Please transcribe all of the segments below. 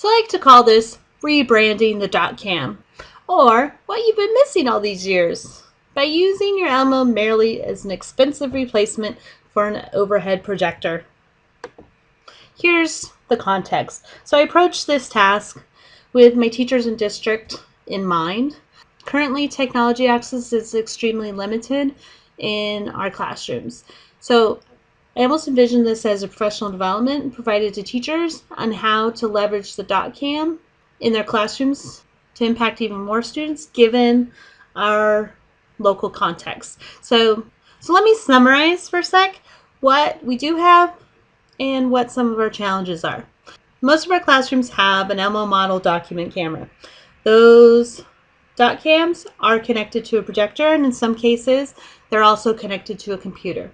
So I like to call this rebranding the Doc Cam, or what you've been missing all these years, by using your Elmo merely as an expensive replacement for an overhead projector. Here's the context. So I approached this task with my teachers in district in mind. Currently, technology access is extremely limited in our classrooms. So I almost envision this as a professional development provided to teachers on how to leverage the DocCam in their classrooms to impact even more students given our local context. So let me summarize for a sec what we do have and what some of our challenges are. Most of our classrooms have an Elmo model document camera. Those dot cams are connected to a projector, and in some cases they're also connected to a computer.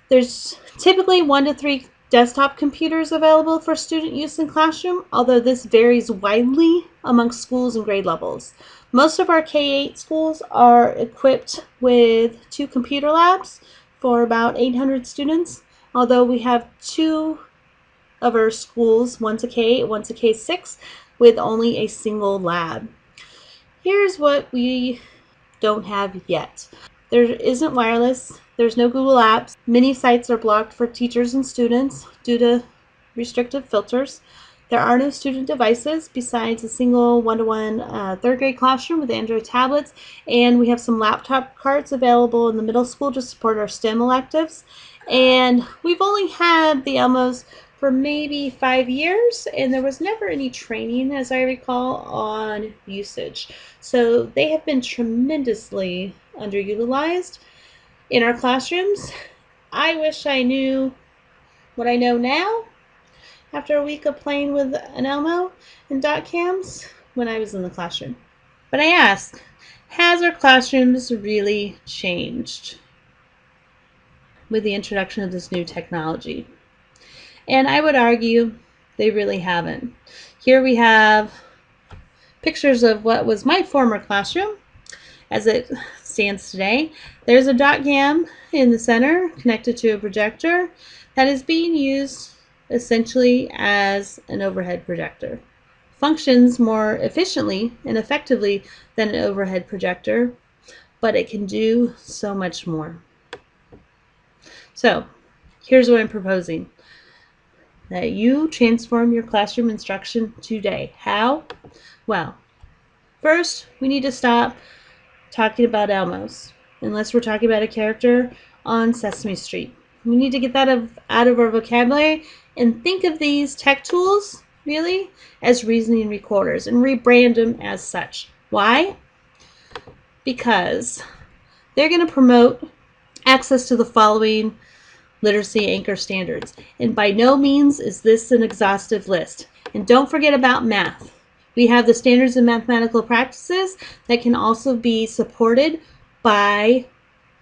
There's typically 1 to 3 desktop computers available for student use in classroom, although this varies widely amongst schools and grade levels. Most of our K-8 schools are equipped with 2 computer labs for about 800 students, although we have 2 of our schools, one's a K-8, one's a K-6, with only a single lab. Here's what we don't have yet. There isn't wireless. There's no Google Apps. Many sites are blocked for teachers and students due to restrictive filters. There are no student devices besides a single one-to-one third grade classroom with Android tablets, and we have some laptop carts available in the middle school to support our STEM electives. And we've only had the Elmos for maybe 5 years, and there was never any training, as I recall, on usage. So they have been tremendously underutilized in our classrooms. I wish I knew what I know now after a week of playing with an Elmo and dot cams when I was in the classroom. But I ask, has our classrooms really changed with the introduction of this new technology? And I would argue they really haven't. Here we have pictures of what was my former classroom as it stands today. There's a DocCam in the center connected to a projector that is being used essentially as an overhead projector. Functions more efficiently and effectively than an overhead projector, but it can do so much more. So here's what I'm proposing: that you transform your classroom instruction today. How? Well, first we need to stop talking about Elmos, unless we're talking about a character on Sesame Street. We need to get that out of our vocabulary and think of these tech tools really as reasoning recorders and rebrand them as such. Why? Because they're going to promote access to the following literacy anchor standards. And by no means is this an exhaustive list. And don't forget about math. We have the standards and mathematical practices that can also be supported by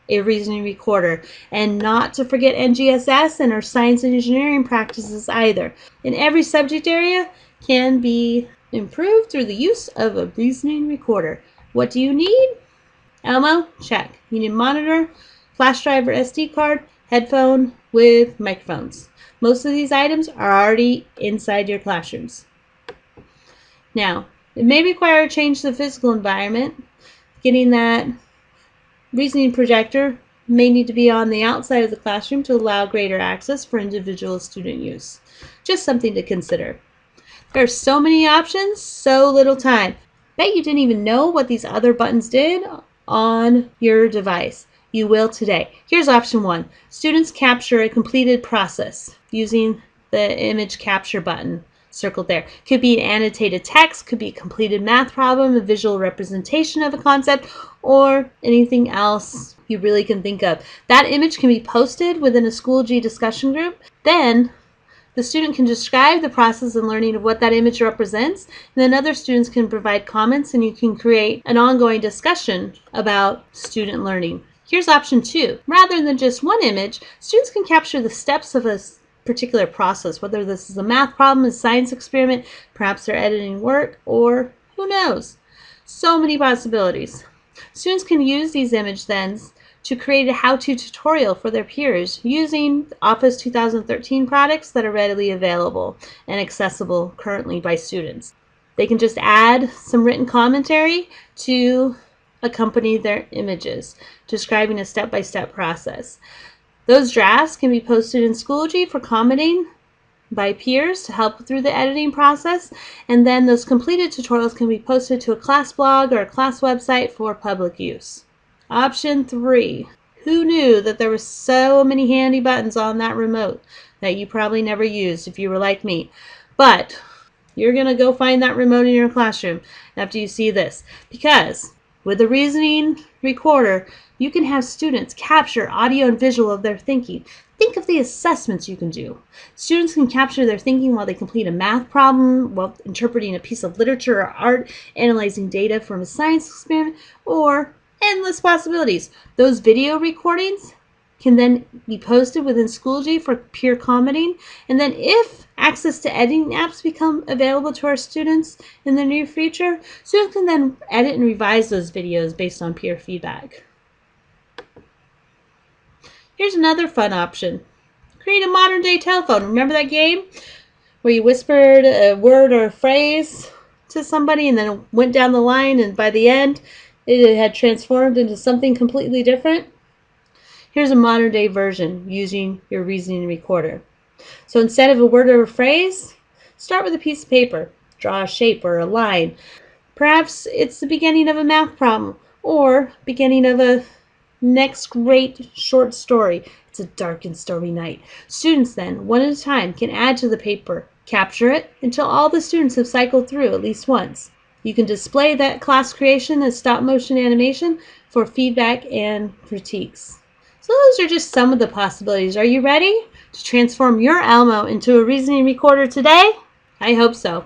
a reasoning recorder. And not to forget NGSS and our science and engineering practices either. And every subject area can be improved through the use of a reasoning recorder. What do you need? Elmo? Check. You need a monitor, flash drive or SD card, headphone with microphones. Most of these items are already inside your classrooms. Now, it may require a change to the physical environment. Getting that reasoning projector may need to be on the outside of the classroom to allow greater access for individual student use. Just something to consider. There are so many options, so little time. Bet you didn't even know what these other buttons did on your device. You will today. Here's option 1. Students capture a completed process using the image capture button circled there. Could be annotated text, could be a completed math problem, a visual representation of a concept, or anything else you really can think of. That image can be posted within a Schoology discussion group. Then the student can describe the process and learning of what that image represents, and then other students can provide comments, and you can create an ongoing discussion about student learning. Here's option 2. Rather than just one image, students can capture the steps of a particular process, whether this is a math problem, a science experiment, perhaps they're editing work, or who knows. So many possibilities. Students can use these image then to create a how-to tutorial for their peers using Office 2013 products that are readily available and accessible currently by students. They can just add some written commentary to accompany their images, describing a step-by-step process. Those drafts can be posted in Schoology for commenting by peers to help through the editing process, and then those completed tutorials can be posted to a class blog or a class website for public use. Option 3. Who knew that there were so many handy buttons on that remote that you probably never used if you were like me? But you're going to go find that remote in your classroom after you see this, because with the reasoning recorder, you can have students capture audio and visual of their thinking. Think of the assessments you can do. Students can capture their thinking while they complete a math problem, while interpreting a piece of literature or art, analyzing data from a science experiment, or endless possibilities. Those video recordings can then be posted within Schoology for peer commenting, and then if access to editing apps become available to our students in the near future, students can then edit and revise those videos based on peer feedback. Here's another fun option. Create a modern-day telephone. Remember that game where you whispered a word or a phrase to somebody and then it went down the line, and by the end it had transformed into something completely different? Here's a modern-day version using your reasoning recorder. So instead of a word or a phrase, start with a piece of paper. Draw a shape or a line. Perhaps it's the beginning of a math problem or beginning of a next great short story. It's a dark and stormy night. Students then, one at a time, can add to the paper, capture it until all the students have cycled through at least once. You can display that class creation as stop motion animation for feedback and critiques. So those are just some of the possibilities. Are you ready to transform your Elmo into a reasoning recorder today? I hope so.